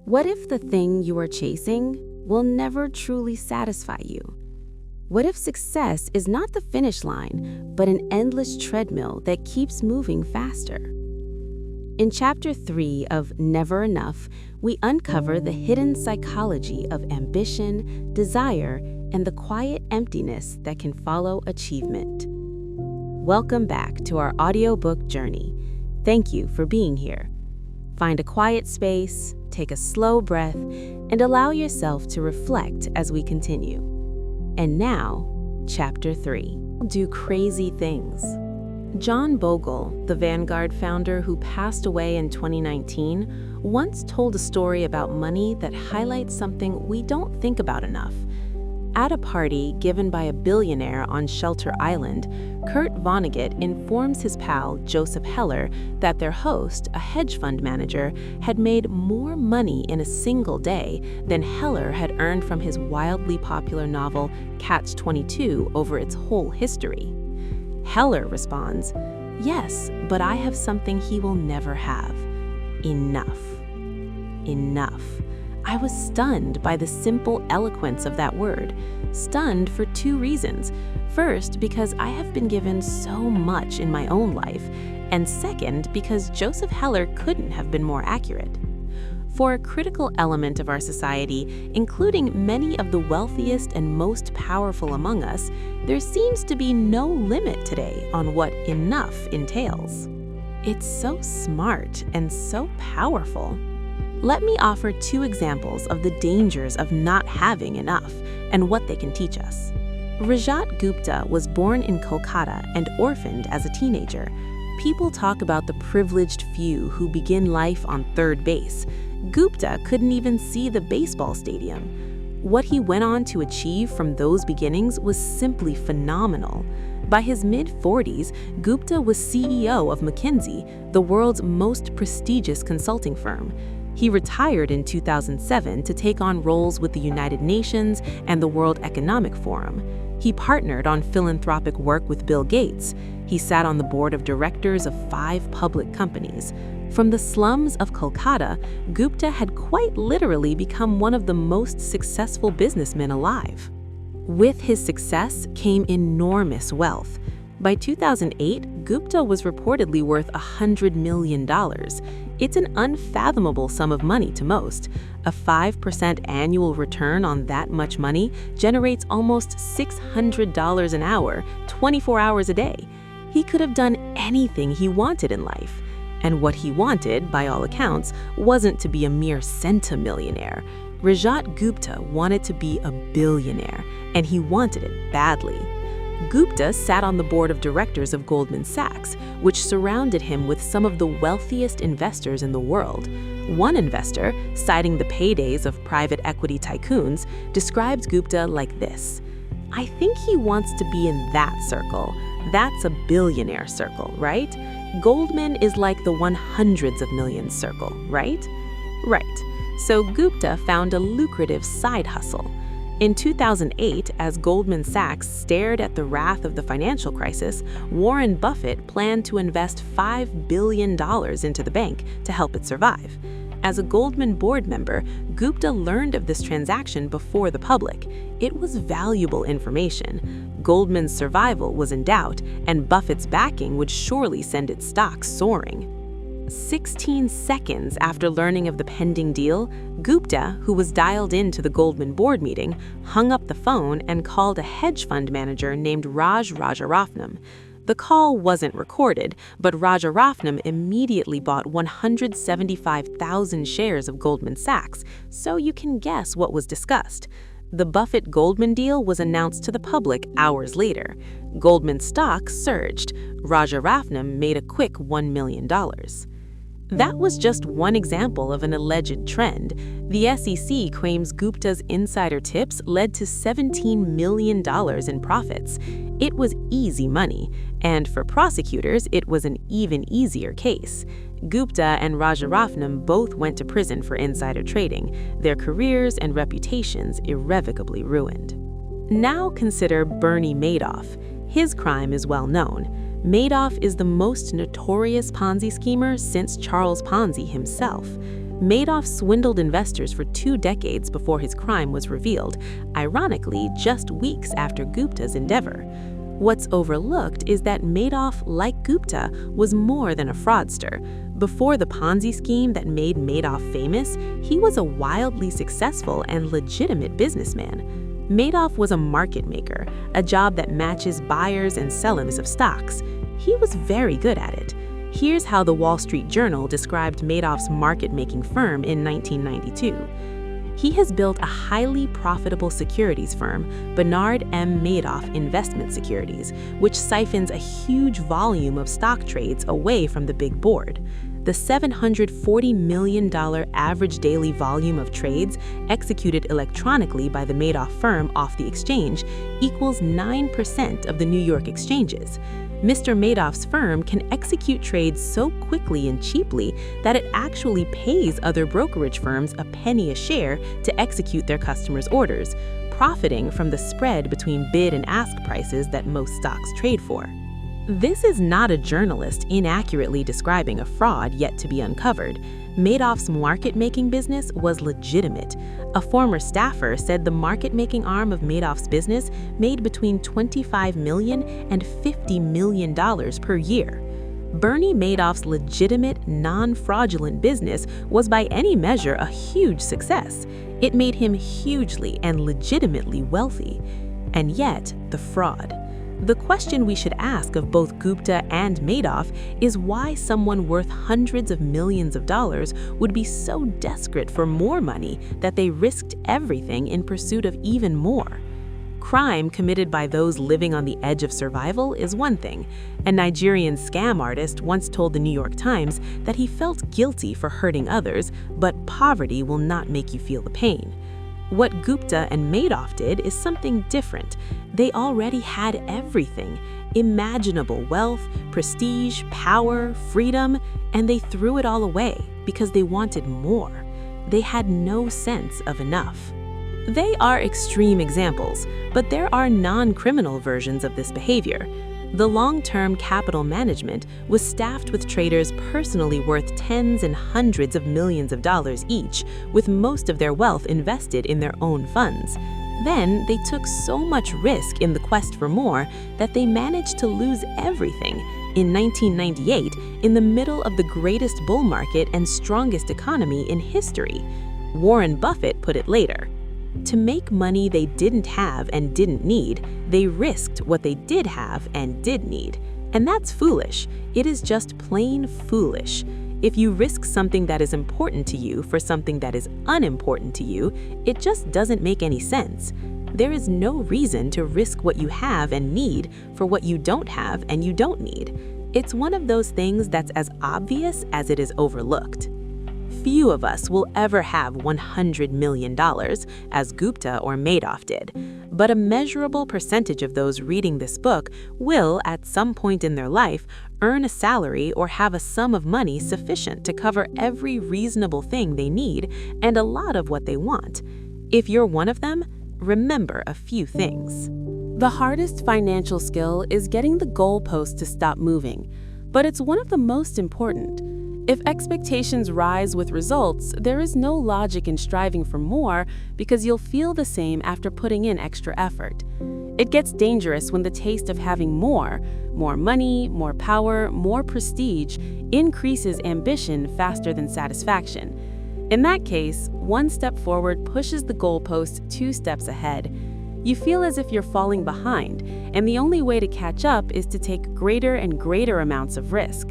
What if the thing you are chasing will never truly satisfy you? What if success is not the finish line, but an endless treadmill that keeps moving faster? In Chapter 3 of Never Enough, we uncover the hidden psychology of ambition, desire, and the quiet emptiness that can follow achievement. Welcome back to our audiobook journey. Thank you for being here. Find a quiet space, take a slow breath, and allow yourself to reflect as we continue. And now, Chapter 3. Do crazy things. John Bogle, the Vanguard founder who passed away in 2019, once told a story about money that highlights something we don't think about enough. At a party given by a billionaire on Shelter Island, Kurt Vonnegut informs his pal Joseph Heller that their host, a hedge fund manager, had made more money in a single day than Heller had earned from his wildly popular novel Catch-22 over its whole history. Heller responds, "Yes, but I have something he will never have. Enough." Enough. I was stunned by the simple eloquence of that word. Stunned for two reasons. First, because I have been given so much in my own life, and second, because Joseph Heller couldn't have been more accurate. For a critical element of our society, including many of the wealthiest and most powerful among us, there seems to be no limit today on what enough entails. It's so smart and so powerful. Let me offer two examples of the dangers of not having enough and what they can teach us. Rajat Gupta was born in Kolkata and orphaned as a teenager. People talk about the privileged few who begin life on third base. Gupta couldn't even see the baseball stadium. What he went on to achieve from those beginnings was simply phenomenal. By his mid-40s, Gupta was CEO of McKinsey, the world's most prestigious consulting firm. He retired in 2007 to take on roles with the United Nations and the World Economic Forum. He partnered on philanthropic work with Bill Gates. He sat on the board of directors of 5 public companies. From the slums of Kolkata, Gupta had quite literally become one of the most successful businessmen alive. With his success came enormous wealth. By 2008, Gupta was reportedly worth $100 million. It's an unfathomable sum of money to most. A 5% annual return on that much money generates almost $600 an hour, 24 hours a day. He could have done anything he wanted in life. And what he wanted, by all accounts, wasn't to be a mere centimillionaire. Rajat Gupta wanted to be a billionaire, and he wanted it badly. Gupta sat on the board of directors of Goldman Sachs, which surrounded him with some of the wealthiest investors in the world. One investor, citing the paydays of private equity tycoons, describes Gupta like this: "I think he wants to be in that circle. That's a billionaire circle, right? Goldman is like the 100s of millions circle, right?" Right. So Gupta found a lucrative side hustle. In 2008, as Goldman Sachs stared at the wrath of the financial crisis, Warren Buffett planned to invest $5 billion into the bank to help it survive. As a Goldman board member, Gupta learned of this transaction before the public. It was valuable information. Goldman's survival was in doubt, and Buffett's backing would surely send its stock soaring. 16 seconds after learning of the pending deal, Gupta, who was dialed into the Goldman board meeting, hung up the phone and called a hedge fund manager named Raj Rajaratnam. The call wasn't recorded, but Rajaratnam immediately bought 175,000 shares of Goldman Sachs, so you can guess what was discussed. The Buffett-Goldman deal was announced to the public hours later. Goldman stock surged. Rajaratnam made a quick $1 million. That was just one example of an alleged trend. The SEC claims Gupta's insider tips led to $17 million in profits. It was easy money, and for prosecutors, it was an even easier case. Gupta and Rajaratnam both went to prison for insider trading, their careers and reputations irrevocably ruined. Now consider Bernie Madoff. His crime is well known. Madoff is the most notorious Ponzi schemer since Charles Ponzi himself. Madoff swindled investors for 2 decades before his crime was revealed, ironically just weeks after Gupta's endeavor. What's overlooked is that Madoff, like Gupta, was more than a fraudster. Before the Ponzi scheme that made Madoff famous, he was a wildly successful and legitimate businessman. Madoff was a market maker, a job that matches buyers and sellers of stocks. He was very good at it. Here's how the Wall Street Journal described Madoff's market-making firm in 1992. He has built a highly profitable securities firm, Bernard M. Madoff Investment Securities, which siphons a huge volume of stock trades away from the big board. The $740 million average daily volume of trades executed electronically by the Madoff firm off the exchange equals 9% of the New York exchanges. Mr. Madoff's firm can execute trades so quickly and cheaply that it actually pays other brokerage firms a penny a share to execute their customers' orders, profiting from the spread between bid and ask prices that most stocks trade for. This is not a journalist inaccurately describing a fraud yet to be uncovered. Madoff's market-making business was legitimate. A former staffer said the market-making arm of Madoff's business made between $25 million and $50 million per year. Bernie Madoff's legitimate, non-fraudulent business was by any measure a huge success. It made him hugely and legitimately wealthy. And yet, the fraud. The question we should ask of both Gupta and Madoff is why someone worth hundreds of millions of dollars would be so desperate for more money that they risked everything in pursuit of even more. Crime committed by those living on the edge of survival is one thing. A Nigerian scam artist once told the New York Times that he felt guilty for hurting others, but poverty will not make you feel the pain. What Gupta and Madoff did is something different. They already had everything: imaginable wealth, prestige, power, freedom, and they threw it all away because they wanted more. They had no sense of enough. They are extreme examples, but there are non-criminal versions of this behavior. The long-term capital management was staffed with traders personally worth tens and hundreds of millions of dollars each, with most of their wealth invested in their own funds. Then they took so much risk in the quest for more that they managed to lose everything. In 1998, in the middle of the greatest bull market and strongest economy in history. Warren Buffett put it later. To make money they didn't have and didn't need, they risked what they did have and did need. And that's foolish. It is just plain foolish. If you risk something that is important to you for something that is unimportant to you, it just doesn't make any sense. There is no reason to risk what you have and need for what you don't have and you don't need. It's one of those things that's as obvious as it is overlooked. Few of us will ever have $100 million, as Gupta or Madoff did, but a measurable percentage of those reading this book will, at some point in their life, earn a salary or have a sum of money sufficient to cover every reasonable thing they need and a lot of what they want. If you're one of them, remember a few things. The hardest financial skill is getting the goalpost to stop moving, but it's one of the most important. If expectations rise with results, there is no logic in striving for more because you'll feel the same after putting in extra effort. It gets dangerous when the taste of having more money, more power, more prestige, increases ambition faster than satisfaction. In that case, one step forward pushes the goalpost 2 steps ahead. You feel as if you're falling behind, and the only way to catch up is to take greater and greater amounts of risk.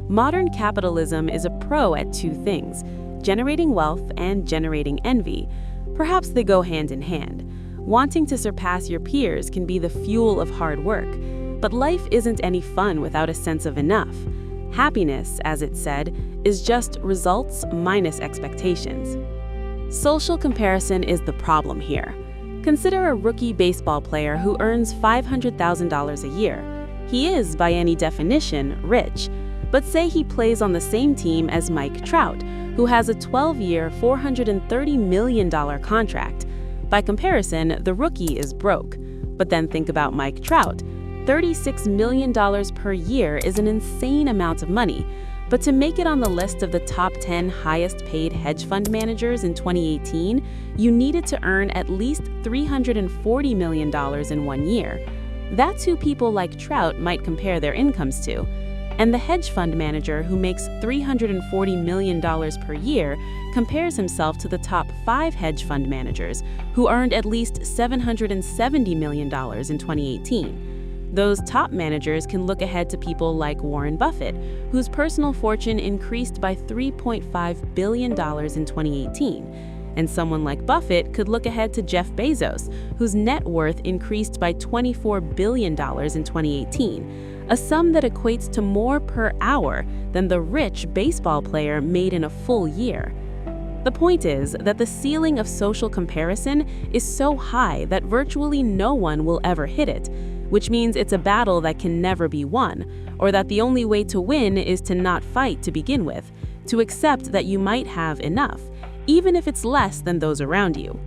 Modern capitalism is a pro at 2 things: generating wealth and generating envy. Perhaps they go hand in hand. Wanting to surpass your peers can be the fuel of hard work, but life isn't any fun without a sense of enough. Happiness, as it's said, is just results minus expectations. Social comparison is the problem here. Consider a rookie baseball player who earns $500,000 a year. He is, by any definition, rich. But say he plays on the same team as Mike Trout, who has a 12-year, $430 million contract. By comparison, the rookie is broke. But then think about Mike Trout. $36 million per year is an insane amount of money. But to make it on the list of the top 10 highest paid hedge fund managers in 2018, you needed to earn at least $340 million in 1 year. That's who people like Trout might compare their incomes to. And the hedge fund manager who makes $340 million per year compares himself to the top 5 hedge fund managers who earned at least $770 million in 2018. Those top managers can look ahead to people like Warren Buffett, whose personal fortune increased by $3.5 billion in 2018. And someone like Buffett could look ahead to Jeff Bezos, whose net worth increased by $24 billion in 2018. A sum that equates to more per hour than the rich baseball player made in a full year. The point is that the ceiling of social comparison is so high that virtually no one will ever hit it, which means it's a battle that can never be won, or that the only way to win is to not fight to begin with, to accept that you might have enough, even if it's less than those around you.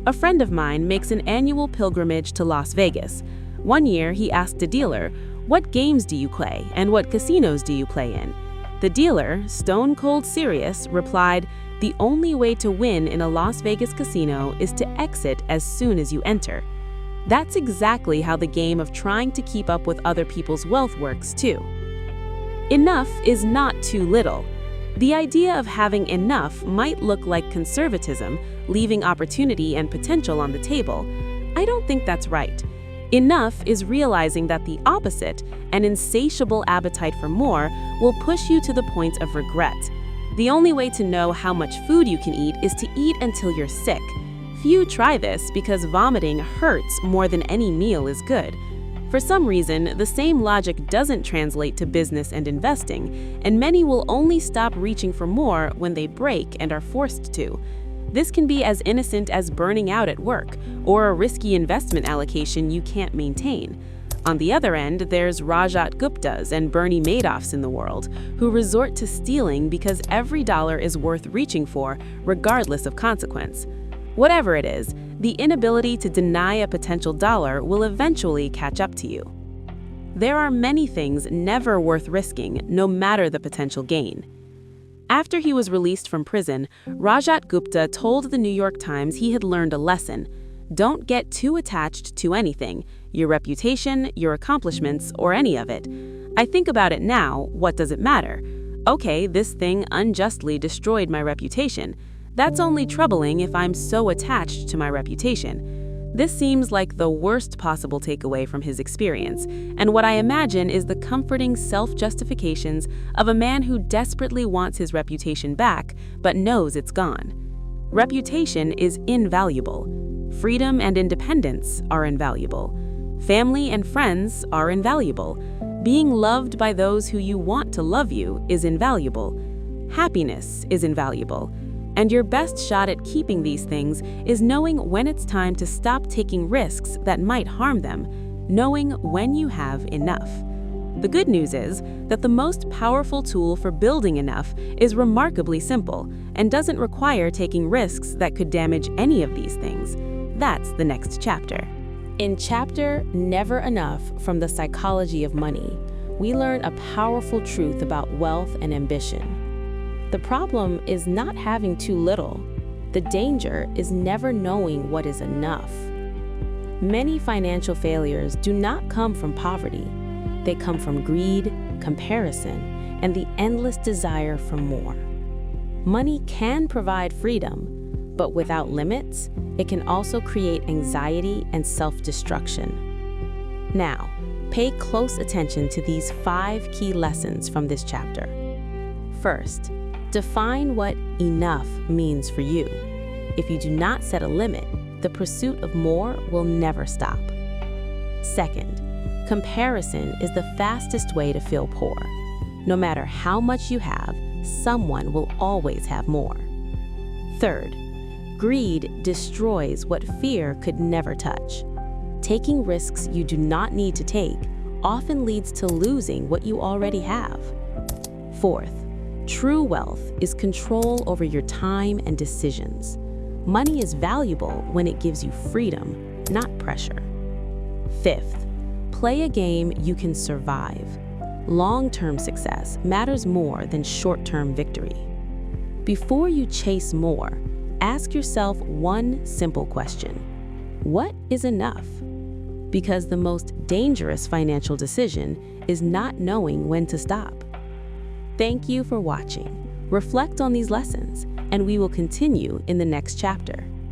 A friend of mine makes an annual pilgrimage to Las Vegas. One year, he asked a dealer, "What games do you play and what casinos do you play in?" The dealer, stone cold serious, replied, "The only way to win in a Las Vegas casino is to exit as soon as you enter." That's exactly how the game of trying to keep up with other people's wealth works too. Enough is not too little. The idea of having enough might look like conservatism, leaving opportunity and potential on the table. I don't think that's right. Enough is realizing that the opposite, an insatiable appetite for more, will push you to the point of regret. The only way to know how much food you can eat is to eat until you're sick. Few try this because vomiting hurts more than any meal is good. For some reason, the same logic doesn't translate to business and investing, and many will only stop reaching for more when they break and are forced to. This can be as innocent as burning out at work, or a risky investment allocation you can't maintain. On the other end, there's Rajat Guptas and Bernie Madoffs in the world, who resort to stealing because every dollar is worth reaching for, regardless of consequence. Whatever it is, the inability to deny a potential dollar will eventually catch up to you. There are many things never worth risking, no matter the potential gain. After he was released from prison, Rajat Gupta told the New York Times he had learned a lesson. Don't get too attached to anything, your reputation, your accomplishments, or any of it. I think about it now, what does it matter? Okay, this thing unjustly destroyed my reputation. That's only troubling if I'm so attached to my reputation. This seems like the worst possible takeaway from his experience, and what I imagine is the comforting self-justifications of a man who desperately wants his reputation back, but knows it's gone. Reputation is invaluable. Freedom and independence are invaluable. Family and friends are invaluable. Being loved by those who you want to love you is invaluable. Happiness is invaluable. And your best shot at keeping these things is knowing when it's time to stop taking risks that might harm them, knowing when you have enough. The good news is that the most powerful tool for building enough is remarkably simple and doesn't require taking risks that could damage any of these things. That's the next chapter. In chapter Never Enough from the Psychology of Money, we learn a powerful truth about wealth and ambition. The problem is not having too little. The danger is never knowing what is enough. Many financial failures do not come from poverty. They come from greed, comparison, and the endless desire for more. Money can provide freedom, but without limits, it can also create anxiety and self-destruction. Now, pay close attention to these 5 key lessons from this chapter. First, define what enough means for you. If you do not set a limit, the pursuit of more will never stop. Second, comparison is the fastest way to feel poor. No matter how much you have, someone will always have more. Third, greed destroys what fear could never touch. Taking risks you do not need to take often leads to losing what you already have. Fourth, true wealth is control over your time and decisions. Money is valuable when it gives you freedom, not pressure. Fifth, play a game you can survive. Long-term success matters more than short-term victory. Before you chase more, ask yourself one simple question: what is enough? Because the most dangerous financial decision is not knowing when to stop. Thank you for watching. Reflect on these lessons, and we will continue in the next chapter.